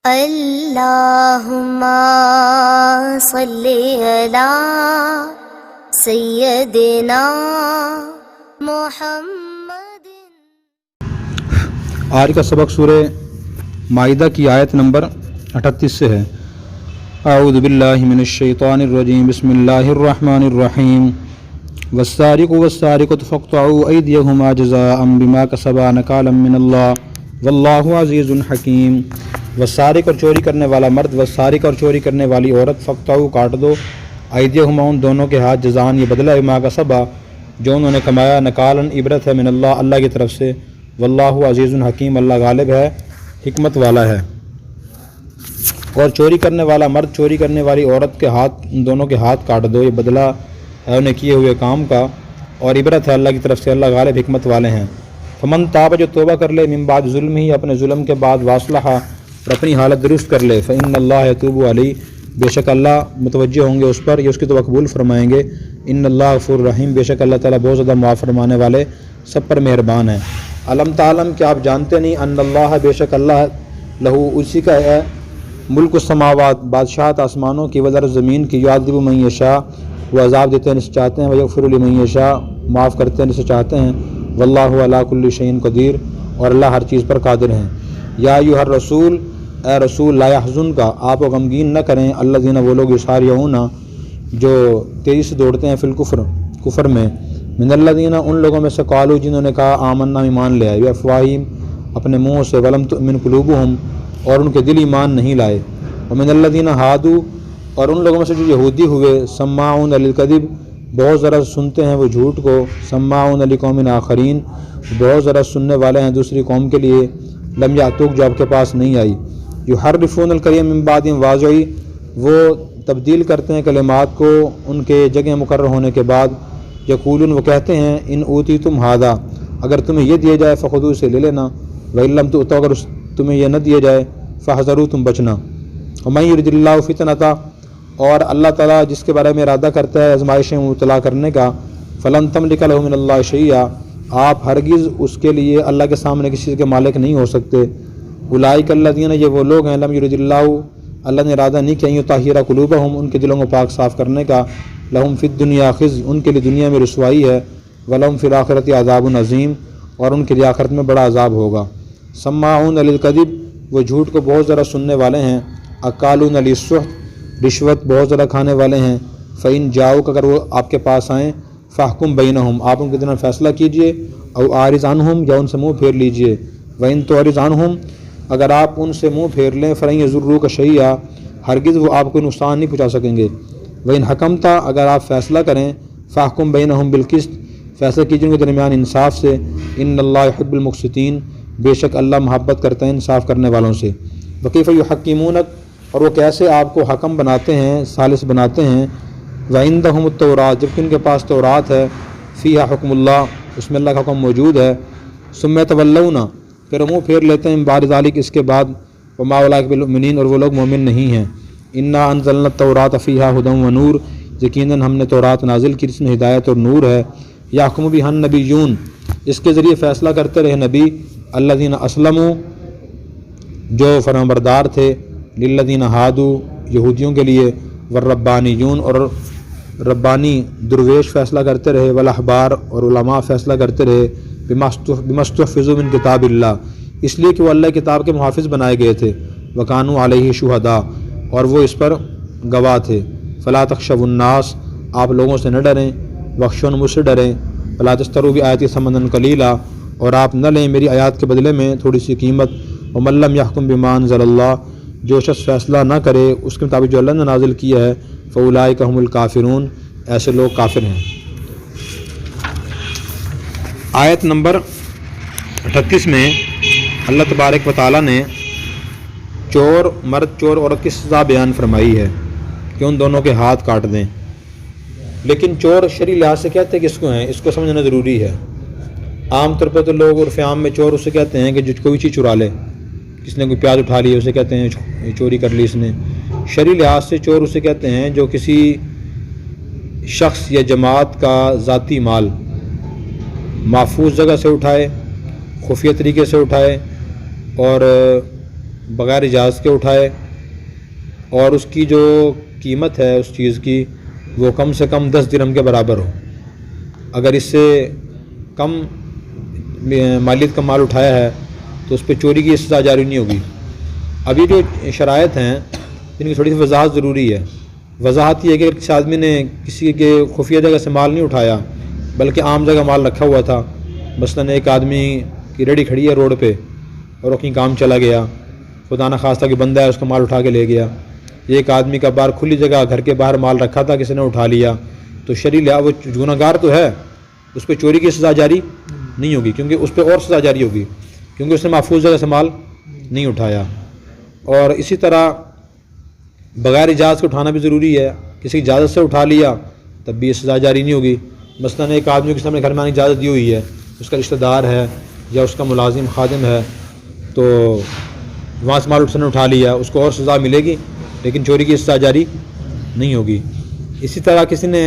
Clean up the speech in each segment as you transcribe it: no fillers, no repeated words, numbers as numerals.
اللہم صلی علی سیدنا محمد۔ آج کا سبق سورہ مائدہ کی آیت نمبر 38 سے ہے۔ اعوذ باللہ من الشیطان الرجیم، بسم اللہ الرحمن الرحیم۔ والسارق والسارقۃ فاقطعوا ایدیہما جزاء بما کسبا نکالا من اللہ واللہ عزیز حکیم۔ والسارق اور چوری کرنے والا مرد، والسارق اور چوری کرنے والی عورت، فاقطعوا کاٹ دو، ایدیہما ان دونوں کے ہاتھ، جزاء یہ بدلہ، بما کسبا جو انہوں نے کمایا، نکالا عبرت ہے، من اللہ اللہ کی طرف سے، واللہ عزیز حکیم اللہ غالب ہے حکمت والا ہے۔ اور چوری کرنے والا مرد، چوری کرنے والی عورت کے ہاتھ، ان دونوں کے ہاتھ کاٹ دو، یہ بدلہ ہے انہیں کیے ہوئے کام کا، اور عبرت ہے اللہ کی طرف سے، اللہ غالب حکمت والے ہیں۔ فمن تاب جو توبہ کر لے، من بعد ظلم ہی اپنے ظلم کے بعد، واصلح اور اپنی حالت درست کر لے، فإن اللہ یتوب علیہ بے شک اللہ متوجہ ہوں گے اس پر، یہ اس کی توبہ قبول فرمائیں گے۔ ان اللہ غفور رحیم بے شک اللہ تعالیٰ بہت زیادہ معاف فرمانے والے، سب پر مہربان ہے۔ علم تعلم کیا آپ جانتے نہیں، ان اللہ بے شک اللہ لہو اسی کا ہے، ملک السماوات بادشاہت آسمانوں کی، والارض زمین کی، یعذب من یشاء وہ عذاب دیتے ہیں جسے چاہتے ہیں، ویغفر لمن یشاء معاف کرتے ہیں جسے چاہتے ہیں، واللہ علی کل شیء قدیر اور اللہ ہر چیز پر قادر ہیں۔ یا ایھا الرسول اے رسول، لا یحزنک آپ کو غمگین نہ کریں، الذین وہ لوگ یسارعون جو تیزی سے دوڑتے ہیں، فی الکفر کفر میں، من الذین ان لوگوں میں سے، قالوا جنہوں نے کہا آمنا ایمان لے آئے، بافواہہم اپنے منہوں سے، ولم تؤمن قلوبہم اور ان کے دل ایمان نہیں لائے، ومن الذین ہادوا اور ان لوگوں میں سے جو یہودی ہوئے، سماعون للکذب بہت ذرا سنتے ہیں وہ جھوٹ کو، سماعون لقوم آخرین بہت ذرا سننے والے ہیں دوسری قوم کے لیے، لم یاتوک جو آپ کے پاس نہیں آئی، یحرفون الکلم من بعد مواضعہ وہ تبدیل کرتے ہیں کلمات کو ان کے جگہ مقرر ہونے کے بعد، یقولون وہ کہتے ہیں، ان اوتیتم ھذا اگر تمہیں یہ دیا جائے، فخذوہ سے لے لینا، وان لم تؤتوا اگر تمہیں یہ نہ دیا جائے، فاحذروا تم بچنا۔ ومن یرد اللہ فتنۃ اور اللہ تعالیٰ جس کے بارے میں ارادہ کرتا ہے آزمائشیں مبتلا کرنے کا، فلن تملک له من اللہ شیئا آپ ہرگز اس کے لیے اللہ کے سامنے کسی چیز کے مالک نہیں ہو سکتے۔ اولئک الذین یہ وہ لوگ ہیں، لم یرد اللہ نے ارادہ نہیں کیا، یطہر قلوبہم ان کے دلوں کو پاک صاف کرنے کا، لہم فی الدنیا خزی ان کے لیے دنیا میں رسوائی ہے، ولہم فی الآخرۃ عذاب عظیم اور ان کے لیے آخرت میں بڑا عذاب ہوگا۔ سماعون للکذب وہ جھوٹ کو بہت ذرا سننے والے ہیں، اکالون للسحت رشوت بہت ذرا کھانے والے ہیں، فإن جاؤک اگر وہ آپ کے پاس آئیں، فاحکم بینہم آپ ان کے درمیان فیصلہ کیجئے، او اعرض عنہم یا ان سے منہ پھیر لیجئے، وإن تعرض عنہم اگر آپ ان سے منہ پھیر لیں، فلن یضروک شیئا ہرگز وہ آپ کو نقصان نہیں پہنچا سکیں گے، وإن حکمت اگر آپ فیصلہ کریں، فاحکم بینہم بالقسط فیصلہ کیجئے ان کے درمیان انصاف سے، ان اللہ یحب المقسطین بے شک اللہ محبت کرتے ہیں انصاف کرنے والوں سے۔ وکیف یحکمونک اور وہ کیسے آپ کو حکم بناتے ہیں، ثالث بناتے ہیں، وعندہم التوراۃ جبکہ ان کے پاس تورات ہے، فیہا حکم اللہ اس میں اللہ کا حکم موجود ہے، ثم یتولون پھر منہ پھیر لیتے ہیں، من بعد ذلک اس کے بعد، وما اولئک بالمؤمنین اور وہ لوگ مومن نہیں ہیں۔ انا انزلنا التوراۃ فیہا ھدی ونور یقیناً ہم نے تورات نازل کی جس میں ہدایت اور نور ہے، یحکم بہا النبیون اس کے ذریعے فیصلہ کرتے رہے نبی، الذین اسلموا جو فرمانبردار تھے، للذین ہادوا یہودیوں کے لیے، والربانیون اور ربانی درویش فیصلہ کرتے رہے، والاحبار اور علماء فیصلہ کرتے رہے، بما استحفظوا من کتاب اللہ اس لیے کہ وہ اللہ کتاب کے محافظ بنائے گئے تھے، وکانوا علیہ شہداء اور وہ اس پر گواہ تھے، فلا تخشوا الناس آپ لوگوں سے نہ ڈریں، واخشون مجھ سے ڈریں، فلا تشتروا بآیاتی ثمنا قلیلا اور آپ نہ لیں میری آیات کے بدلے میں تھوڑی سی قیمت، ومن لم یحکم بما انزل اللہ جو شخص فیصلہ نہ کرے اس کے مطابق جو اللہ نے نازل کیا ہے، فاولئک هم الکافرون ایسے لوگ کافر ہیں۔ آیت نمبر 38 میں اللہ تبارک و تعالیٰ نے چور مرد چور عورت کی سزا بیان فرمائی ہے کہ ان دونوں کے ہاتھ کاٹ دیں، لیکن چور شرعی لحاظ سے کہتے ہیں کس کو ہیں، اس کو سمجھنا ضروری ہے۔ عام طور پر تو لوگ عرف عام میں چور اسے کہتے ہیں کہ جو کوئی چیز چرا لے، کس نے کوئی پیاز اٹھا لی اسے کہتے ہیں چوری کر لی اس نے۔ شرعی لحاظ سے چور اسے کہتے ہیں جو کسی شخص یا جماعت کا ذاتی مال محفوظ جگہ سے اٹھائے، خفیہ طریقے سے اٹھائے اور بغیر اجازت کے اٹھائے اور اس کی جو قیمت ہے اس چیز کی وہ کم سے کم 10 درہم کے برابر ہو. اگر اس سے کم مالیت کا مال اٹھایا ہے تو اس پہ چوری کی سزا جاری نہیں ہوگی. ابھی جو شرائط ہیں ان کی تھوڑی سی وضاحت ضروری ہے. وضاحت یہ ہے کہ کسی آدمی نے کسی کے خفیہ جگہ سے مال نہیں اٹھایا بلکہ عام جگہ مال رکھا ہوا تھا. مثلاً ایک آدمی کی ریڑھی کھڑی ہے روڈ پہ اور وہ کہیں کام چلا گیا, خدا نخواستہ کہ بندہ ہے اس کا مال اٹھا کے لے گیا. ایک آدمی کا باہر کھلی جگہ گھر کے باہر مال رکھا تھا, کسی نے اٹھا لیا, تو شرعی وہ گنہگار تو ہے, اس پہ چوری کی سزا جاری نہیں ہوگی کیونکہ اس پہ اور سزا جاری ہوگی کیونکہ اس نے محفوظ جگہ سے مال نہیں اٹھایا. اور اسی طرح بغیر اجازت کے اٹھانا بھی ضروری ہے. کسی اجازت سے اٹھا لیا تب بھی یہ سزا جاری نہیں ہوگی. مثلاً ایک آدمی کے سامنے گھر میں آنے کی اجازت دی ہوئی ہے, اس کا رشتہ دار ہے یا اس کا ملازم خادم ہے, تو وہاں سے مال اس نے اٹھا لیا, اس کو اور سزا ملے گی لیکن چوری کی سزا جاری نہیں ہوگی. اسی طرح کسی نے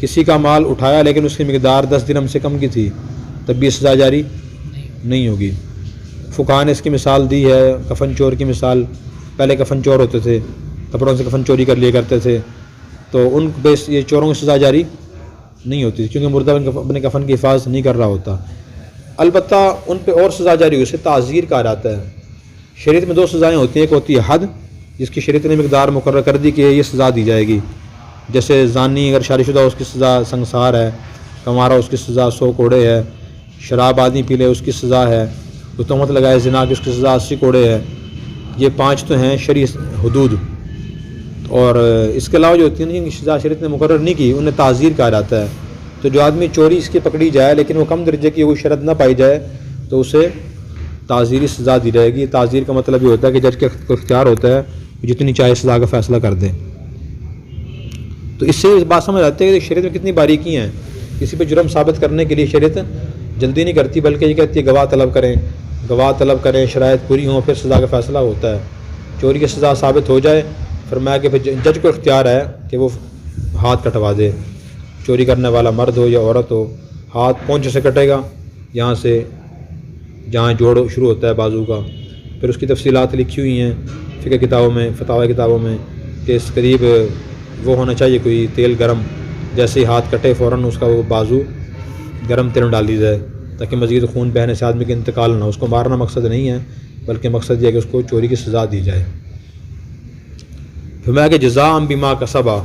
کسی کا مال اٹھایا لیکن اس کی مقدار 10 درہم سے کم کی تھی تب بھی سزا جاری نہیں ہوگی. فقہاء نے اس کی مثال دی ہے کفن چور کی مثال. پہلے کفن چور ہوتے تھے, کپڑوں سے کفن چوری کر لیا کرتے تھے, تو ان پہ یہ چوروں کی سزا جاری نہیں ہوتی کیونکہ مردہ اپنے کفن کی حفاظت نہیں کر رہا ہوتا. البتہ ان پہ اور سزا جاری ہوئی, اسے تعزیر کہا جاتا ہے. شریعت میں 2 سزائیں ہوتی ہیں. ایک ہوتی ہے حد, جس کی شریعت نے مقدار مقرر کر دی کہ یہ سزا دی جائے گی. جیسے زانی اگر شادی شدہ اس کی سزا سنگسار ہے, کمارا اس کی سزا 100 کوڑے ہے, شراب آدمی پی لے اس کی سزا ہے, جو تہمت لگائے زنا کی اس کی سزا 80 کوڑے ہے. یہ 5 تو ہیں شرعی حدود. اور اس کے علاوہ جو ہوتی ہیں سزا شریعت نے مقرر نہیں کی انہیں تعزیر کہا جاتا ہے. تو جو آدمی چوری اس کی پکڑی جائے لیکن وہ کم درجے کی کوئی شرط نہ پائی جائے تو اسے تعزیری سزا دی جائے گی. تعزیر کا مطلب یہ ہوتا ہے کہ جج کا اختیار ہوتا ہے جتنی چاہے سزا کا فیصلہ کر دے. تو اس سے اس بات سمجھ آتی ہے کہ شریعت میں کتنی باریکی ہیں. کسی پہ جرم ثابت کرنے کے لیے شریعت جلدی نہیں کرتی بلکہ یہ کہتی ہے گواہ طلب کریں, شرائط پوری ہوں پھر سزا کا فیصلہ ہوتا ہے. چوری کی سزا ثابت ہو جائے فرمایا کہ پھر جج کو اختیار ہے کہ وہ ہاتھ کٹوا دے. چوری کرنے والا مرد ہو یا عورت ہو, ہاتھ پونچھ سے کٹے گا, یہاں سے جہاں جوڑ شروع ہوتا ہے بازو کا. پھر اس کی تفصیلات لکھی ہوئی ہیں فقہ کتابوں میں, فتاوی کتابوں میں, کہ اس قریب وہ ہونا چاہیے کوئی تیل گرم, جیسے ہی ہاتھ کٹے فوراً اس کا وہ بازو گرم تیل میں ڈال دی جائے تاکہ مزید خون بہنے سے آدمی کا انتقال نہ ہو. اس کو مارنا مقصد نہیں ہے بلکہ مقصد یہ ہے کہ اس کو چوری کی سزا دی جائے. فرمایا کہ جزاء بما کسبا,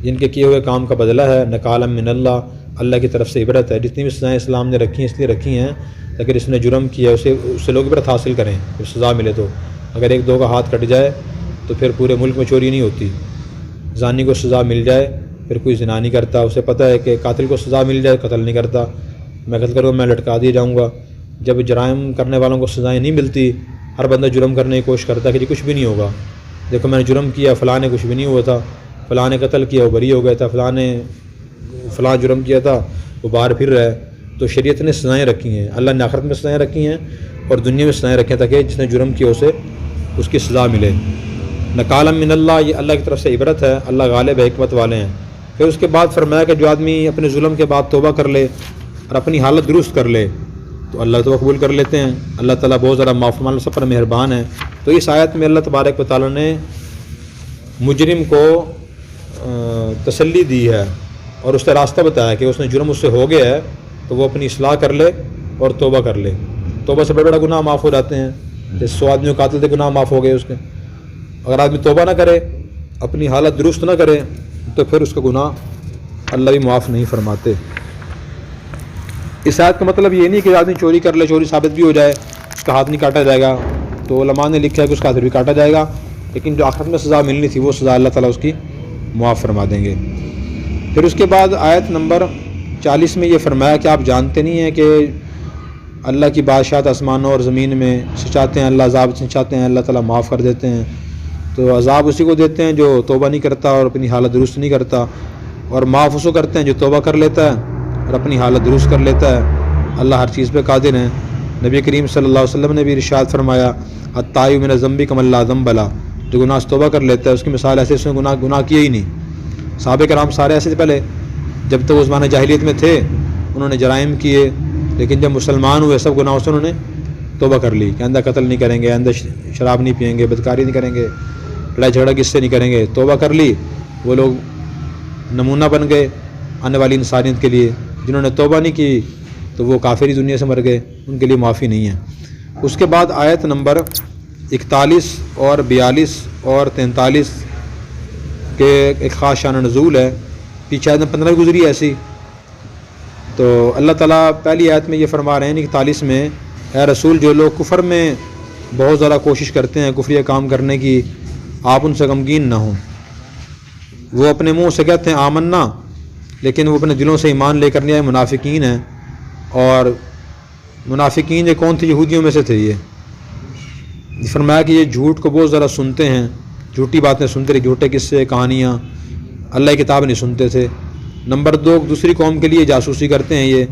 جن کے کیے ہوئے کام کا بدلہ ہے, نکالا من اللہ, اللہ کی طرف سے عبرت ہے. جتنی بھی سزائیں اسلام نے رکھی ہیں اس لیے رکھی ہیں اگر اس نے جرم کیا اس سے لوگ عبرت حاصل کریں, پھر سزا ملے. تو اگر 1-2 کا ہاتھ کٹ جائے تو پھر پورے ملک میں چوری نہیں ہوتی. زانی کو سزا مل جائے پھر کوئی زنا نہیں کرتا, اسے پتہ ہے کہ قاتل کو سزا مل جائے قتل نہیں کرتا. میں قتل کروں میں لٹکا دیا جاؤں گا. جب جرائم کرنے والوں کو سزائیں نہیں ملتی, ہر بندہ جرم کرنے کی کوشش کرتا ہے کہ جی کچھ بھی نہیں ہوگا, دیکھو میں نے جرم کیا, فلاں نے کچھ بھی نہیں ہوا تھا, فلاں نے قتل کیا وہ بری ہو گیا تھا, فلاں نے فلاں جرم کیا تھا وہ باہر پھر رہا ہے. تو شریعت نے سزائیں رکھی ہیں, اللہ نے آخرت میں سزائیں رکھی ہیں اور دنیا میں سزائیں رکھی ہیں تاکہ جس نے جرم کیا اسے اس کی سزا ملے. نکالا من اللہ, یہ اللہ کی طرف سے عبرت ہے, اللہ غالب ہے, حکمت والے ہیں. پھر اس کے بعد فرمایا کہ جو آدمی اپنے ظلم کے بعد توبہ کر لے اور اپنی حالت درست کر لے تو اللہ توبہ قبول کر لیتے ہیں. اللہ تعالیٰ بہت زیادہ معاف فرمان سب پر مہربان ہے. تو اس آیت میں اللہ تبارک و تعالیٰ نے مجرم کو تسلی دی ہے اور اس سے راستہ بتایا کہ اس نے جرم اس سے ہو گیا ہے تو وہ اپنی اصلاح کر لے اور توبہ کر لے. توبہ سے بڑا گناہ معاف ہو جاتے ہیں. جیسے 100 آدمیوں قاتل تھے گناہ معاف ہو گئے اس کے. اگر آدمی توبہ نہ کرے, اپنی حالت درست نہ کرے تو پھر اس کا گناہ اللہ بھی معاف نہیں فرماتے. اس آیت کا مطلب یہ نہیں کہ آدمی چوری کر لے, چوری ثابت بھی ہو جائے, اس کا ہاتھ نہیں کاٹا جائے گا. تو علماء نے لکھا ہے کہ اس کا ہاتھ بھی کاٹا جائے گا, لیکن جو آخرت میں سزا ملنی تھی وہ سزا اللہ تعالیٰ اس کی معاف فرما دیں گے. پھر اس کے بعد آیت نمبر 40 میں یہ فرمایا کہ آپ جانتے نہیں ہیں کہ اللہ کی بادشاہت آسمانوں اور زمین میں سے چاہتے ہیں اللہ عذاب سے چاہتے ہیں اللہ تعالیٰ معاف کر دیتے ہیں. تو عذاب اسی کو دیتے ہیں جو توبہ نہیں کرتا اور اپنی حالت درست نہیں کرتا, اور معاف اس کو کرتے ہیں جو توبہ کر لیتا ہے اور اپنی حالت درست کر لیتا ہے. اللہ ہر چیز پہ قادر ہیں. نبی کریم صلی اللہ علیہ وسلم نے بھی ارشاد فرمایا الطائب من الذنب کمن لا ذنب لہ, جو گناہ سے توبہ کر لیتا ہے اس کی مثال ایسے اس نے گناہ کیا ہی نہیں. صحابہ کرام سارے ایسے تھے پہلے, جب تک وہ زمانہ جاہلیت میں تھے انہوں نے جرائم کیے, لیکن جب مسلمان ہوئے سب گناہوں سے انہوں نے توبہ کر لی کہ آئندہ قتل نہیں کریں گے، آئندہ شراب نہیں پئیں گے، بدکاری نہیں کریں گے، لڑائی جھگڑا کس سے نہیں کریں گے، توبہ کر لی، وہ لوگ نمونہ بن گئے آنے والی انسانیت کے لیے۔ جنہوں نے توبہ نہیں کی تو وہ کافری دنیا سے مر گئے، ان کے لیے معافی نہیں ہے۔ اس کے بعد آیت نمبر 41 اور 42 اور 43 کے ایک خاص شان نزول ہے، پیچھے آیت 15 گزری ایسی۔ تو اللہ تعالیٰ پہلی آیت میں یہ فرما رہے ہیں 41 میں، اے رسول جو لوگ کفر میں بہت زیادہ کوشش کرتے ہیں کفریہ کام کرنے کی، آپ ان سے غمگین نہ ہوں۔ وہ اپنے منہ سے کہتے ہیں آمنا، لیکن وہ اپنے دلوں سے ایمان لے کر نہیں آئے، منافقین ہیں۔ اور منافقین یہ کون تھے؟ یہودیوں میں سے تھے۔ یہ فرمایا کہ یہ جھوٹ کو بہت زیادہ سنتے ہیں، جھوٹی باتیں سنتے رہے، جھوٹے قصے کہانیاں، اللہ کی کتاب نہیں سنتے تھے۔ نمبر 2، دوسری قوم کے لیے جاسوسی کرتے ہیں یہ۔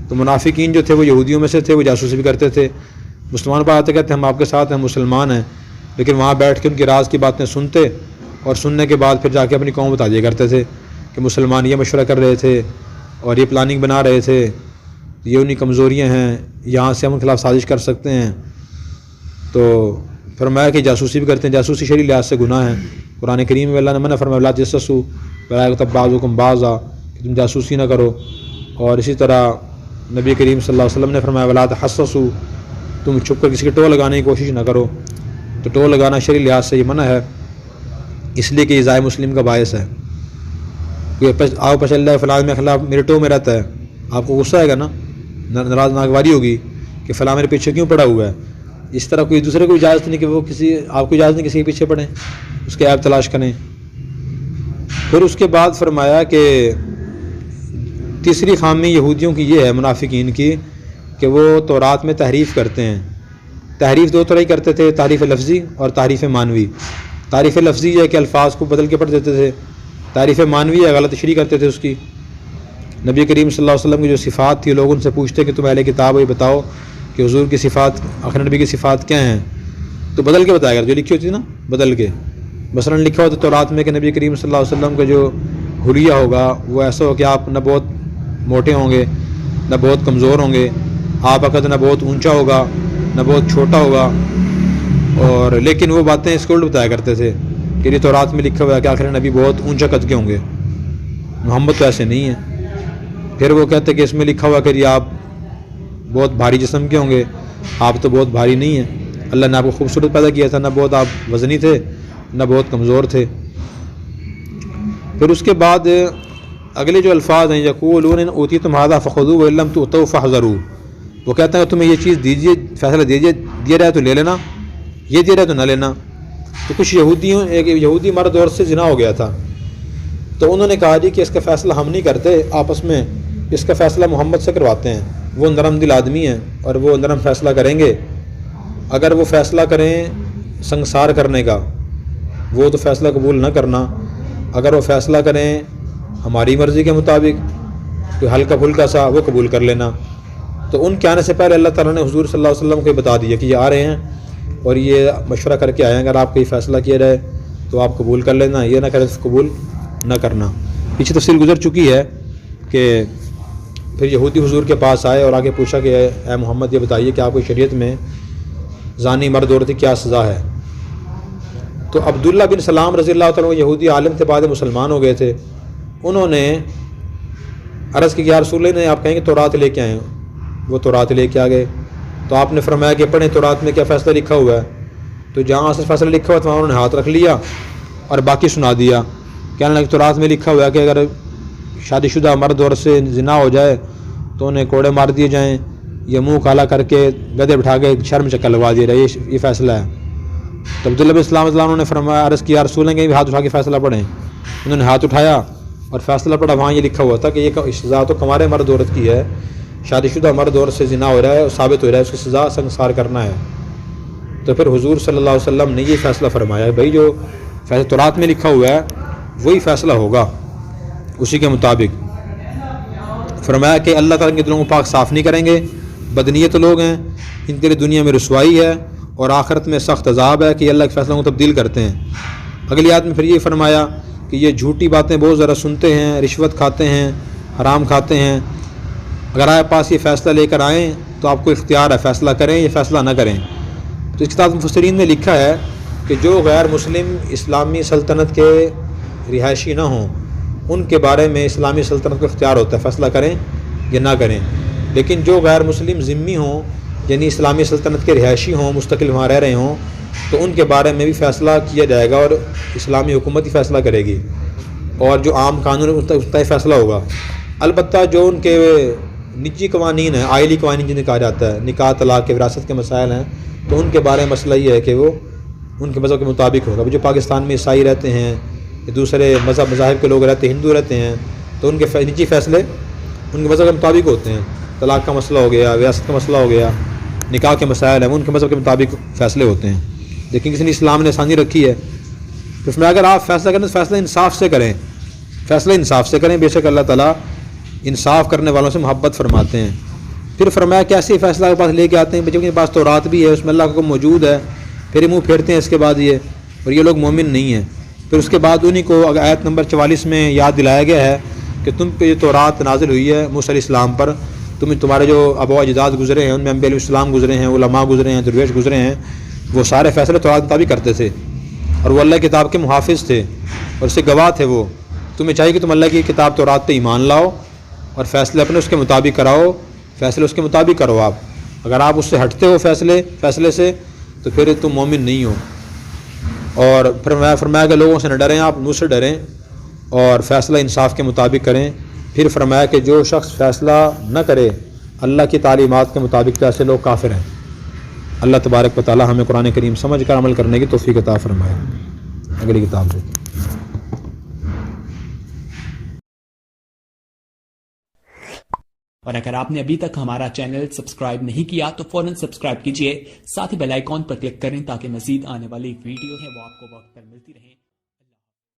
تو منافقین جو تھے وہ یہودیوں میں سے تھے، وہ جاسوسی بھی کرتے تھے۔ مسلمان پر آتے کہتے ہیں ہم آپ کے ساتھ ہیں، مسلمان ہیں، لیکن وہاں بیٹھ کے ان کی راز کی باتیں سنتے اور سننے کے بعد پھر جا کے اپنی قوم بتا دیا کرتے تھے کہ مسلمان یہ مشورہ کر رہے تھے اور یہ پلاننگ بنا رہے تھے، یہ انہی کمزوریاں ہیں، یہاں سے ہم ان کے خلاف سازش کر سکتے ہیں۔ تو فرمایا کہ جاسوسی بھی کرتے ہیں، جاسوسی شرعی لحاظ سے گناہ ہے۔ قرآن کریم میں اللہ نے منع فرمایا لا تجسسوا ولا یغتب بعضکم بعضا، کہ تم جاسوسی نہ کرو۔ اور اسی طرح نبی کریم صلی اللہ علیہ وسلم نے فرمایا ولا تحسسوا، تم چھپ کر کسی کی ٹو لگانے کی کوشش نہ کرو۔ تو ٹو لگانا شرعی لحاظ سے یہ منع ہے، اس لیے کہ یہ ضائع مسلم کا باعث ہے۔ کوئی آؤ پچل رہا ہے فلاں میں خلاف میرے ٹو میں رہتا ہے، آپ کو غصہ آئے گا نا، ناراض ناگواری ہوگی کہ فلاں میرے پیچھے کیوں پڑا ہوا ہے۔ اس طرح کوئی دوسرے کو اجازت نہیں کہ وہ آپ کو اجازت نہیں کسی کے پیچھے پڑیں، اس کے عیب تلاش کریں۔ پھر اس کے بعد فرمایا کہ تیسری خامی یہودیوں کی یہ ہے، منافقین کی، کہ وہ تورات میں تحریف کرتے ہیں۔ تحریف 2 طرح ہی کرتے تھے، تحریف لفظی اور تحریف معنوی۔ تحریف لفظی یہ ہے کہ الفاظ کو بدل کے پڑھ دیتے تھے، تحریف معنوی ہے غلط تشریح کرتے تھے اس کی۔ نبی کریم صلی اللہ علیہ وسلم کی جو صفات تھی، لوگ ان سے پوچھتے کہ تم اہل کتاب ہو یہ بتاؤ کہ حضور کی صفات، آخر نبی کی صفات کیا ہیں، تو بدل کے بتایا گیا، جو لکھی ہوتی تھی نا بدل کے۔ مثلا لکھا ہوتا تورات میں کہ نبی کریم صلی اللہ علیہ وسلم کا جو حلیہ ہوگا وہ ایسا ہو کہ آپ نہ بہت موٹے ہوں گے نہ بہت کمزور ہوں گے، آپ کا قد نہ بہت اونچا ہوگا نہ بہت چھوٹا ہوگا۔ اور لیکن وہ باتیں اس کو الٹ بتایا کرتے تھے کہ یہ تورات میں لکھا ہوا ہے کہ آخر نبی بہت اونچا قد کے ہوں گے، محمد تو ایسے نہیں ہے۔ پھر وہ کہتے کہ اس میں لکھا ہوا کہ یہ آپ بہت بھاری جسم کے ہوں گے، آپ تو بہت بھاری نہیں ہیں، اللہ نے آپ کو خوبصورت پیدا کیا تھا، نہ بہت آپ وزنی تھے نہ بہت کمزور تھے۔ پھر اس کے بعد اگلے جو الفاظ ہیں یقولون ان اوتیتم ھذا فخذوہ وان لم تؤتوا فاحذروا، وہ کہتے ہیں کہ تمہیں یہ چیز دیجیے، فیصلہ دیجیے، دیا رہا ہے تو لے لینا، یہ دیا رہا ہے تو نہ لینا۔ تو کچھ ایک یہودی مرد عورت سے زنا ہو گیا تھا، تو انہوں نے کہا جی کہ اس کا فیصلہ ہم نہیں کرتے آپس میں، اس کا فیصلہ محمد سے کرواتے ہیں، وہ نرم دل آدمی ہیں اور وہ نرم فیصلہ کریں گے۔ اگر وہ فیصلہ کریں سنگسار کرنے کا، وہ تو فیصلہ قبول نہ کرنا، اگر وہ فیصلہ کریں ہماری مرضی کے مطابق کوئی ہلکا پھلکا سا، وہ قبول کر لینا۔ تو ان کے آنے سے پہلے اللہ تعالیٰ نے حضور صلی اللہ علیہ وسلم کو بتا دیا کہ یہ آ رہے ہیں اور یہ مشورہ کر کے آئے ہیں، اگر آپ کو یہ فیصلہ کیا جائے تو آپ قبول کر لینا، یہ نہ کرے تو قبول نہ کرنا۔ پیچھے تفصیل گزر چکی ہے کہ پھر یہودی حضور کے پاس آئے اور آگے پوچھا کہ اے محمد یہ بتائیے کہ آپ کی شریعت میں زانی مرد عورت کی کیا سزا ہے۔ تو عبداللہ بن سلام رضی اللہ تعالیٰ یہودی عالم تھے، بعد مسلمان ہو گئے تھے، انہوں نے عرض کی کہ یا رسول اللہ نے آپ کہیں کہ تورات لے کے آئے، وہ تورات لے کے آ گئے۔ تو آپ نے فرمایا کہ پڑھیں تورات میں کیا فیصلہ لکھا ہوا ہے۔ تو جہاں اصل فیصلہ لکھا ہوا تھا وہاں انہوں نے ہاتھ رکھ لیا اور باقی سنا دیا، کہنے لگے تورات میں لکھا ہوا ہے کہ اگر شادی شدہ مرد عورت سے زنا ہو جائے تو انہیں کوڑے مار دیے جائیں یا منہ کالا کر کے گدھے بٹھا کے شرم چکر لگوا دیا جائے، یہ فیصلہ ہے۔ تو عبداللہ بن سلام اللہ نے فرمایا عرض کیا رسول اللہ کہ ہاتھ اٹھا کے فیصلہ پڑھیں۔ انہوں نے ہاتھ اٹھایا اور فیصلہ پڑھا، وہاں یہ لکھا ہوا تھا کہ یہ سزا تو کمارے مرد عورت کی ہے، شادی شدہ مرد عورت سے زنا ہو رہا ہے اور ثابت ہو رہا ہے، اس کی سزا سنگسار کرنا ہے۔ تو پھر حضور صلی اللہ علیہ وسلم نے یہ فیصلہ فرمایا بھائی جو فیصلہ تورات میں لکھا ہوا ہے وہی فیصلہ ہوگا، اسی کے مطابق۔ فرمایا کہ اللہ تعالیٰ کے دلوں کو پاک صاف نہیں کریں گے، بدنیت لوگ ہیں، ان کے لیے دنیا میں رسوائی ہے اور آخرت میں سخت عذاب ہے کہ یہ اللہ کے فیصلوں کو تبدیل کرتے ہیں۔ اگلی آیت میں پھر یہ فرمایا کہ یہ جھوٹی باتیں بہت ذرا سنتے ہیں، رشوت کھاتے ہیں، حرام کھاتے ہیں، اگر آپ پاس یہ فیصلہ لے کر آئیں تو آپ کو اختیار ہے فیصلہ کریں یا فیصلہ نہ کریں۔ تو اس کتاب مفسرین نے لکھا ہے کہ جو غیر مسلم اسلامی سلطنت کے رہائشی نہ ہوں ان کے بارے میں اسلامی سلطنت کو اختیار ہوتا ہے فیصلہ کریں یا نہ کریں، لیکن جو غیر مسلم ذمی ہوں یعنی اسلامی سلطنت کے رہائشی ہوں، مستقل وہاں رہ رہے ہوں، تو ان کے بارے میں بھی فیصلہ کیا جائے گا اور اسلامی حکومت ہی فیصلہ کرے گی، اور جو عام قانون اس کا فیصلہ ہوگا۔ البتہ جو ان کے نجی قوانین ہیں، آئلی قوانین جنہیں کہا جاتا ہے، نکاح، طلاق کے، وراثت کے مسائل ہیں، تو ان کے بارے میں مسئلہ یہ ہے کہ وہ ان کے مذہب کے مطابق ہوگا۔ جو پاکستان میں عیسائی رہتے ہیں، دوسرے مذاہب کے لوگ رہتے ہیں، ہندو رہتے ہیں، تو ان کے نجی فیصلے ان کے مذہب کے مطابق ہوتے ہیں۔ طلاق کا مسئلہ ہو گیا، وراثت کا مسئلہ ہو گیا، نکاح کے مسائل ہیں، ان کے مذہب کے مطابق فیصلے ہوتے ہیں، لیکن کسی نے اسلام نے آسانی رکھی ہے۔ تو اس میں اگر آپ فیصلہ کریں تو فیصلہ انصاف سے کریں، فیصلہ انصاف سے کریں، بے شک اللہ تعالیٰ انصاف کرنے والوں سے محبت فرماتے ہیں۔ پھر فرمایا کہ ایسے فیصلہ کے پاس لے کے آتے ہیں جب ان کے پاس تورات بھی ہے، اس میں اللہ کا حکم موجود ہے، پھر یہ منہ پھیرتے ہیں اس کے بعد یہ، اور یہ لوگ مومن نہیں ہیں۔ پھر اس کے بعد انہی کو اگر آیت نمبر 44 میں یاد دلایا گیا ہے کہ تم پہ یہ تورات نازل ہوئی ہے موسیٰ علیہ السلام پر، تمہارے جو آباء و اجداد گزرے ہیں ان میں انبیاء علیہ السلام گزرے ہیں، علماء گزرے ہیں، درویش گزرے ہیں، وہ سارے فیصلے تورات مطابق کرتے تھے اور وہ اللہ کی کتاب کے محافظ تھے اور اس سے گواہ تھے۔ وہ تمہیں چاہیے کہ تم اللہ کی کتاب تورات پہ ایمان لاؤ اور فیصلے اپنے اس کے مطابق کراؤ، فیصلے اس کے مطابق کرو آپ۔ اگر آپ اس سے ہٹتے ہو فیصلے سے تو پھر تم مومن نہیں ہو۔ اور فرمایا کہ لوگوں سے نہ ڈریں، آپ مجھ سے ڈریں اور فیصلہ انصاف کے مطابق کریں۔ پھر فرمایا کہ جو شخص فیصلہ نہ کرے اللہ کی تعلیمات کے مطابق تو ایسے لوگ کافر ہیں۔ اللہ تبارک و تعالی ہمیں قرآن کریم سمجھ کر عمل کرنے کی توفیق عطا فرمائے۔ اگلی کتاب دیکھیں۔ اور اگر آپ نے ابھی تک ہمارا چینل سبسکرائب نہیں کیا تو فوراً سبسکرائب کیجئے، ساتھ ہی بیل آئیکن پر کلک کریں تاکہ مزید آنے والی ویڈیو ہے وہ آپ کو وقت پر ملتی رہیں۔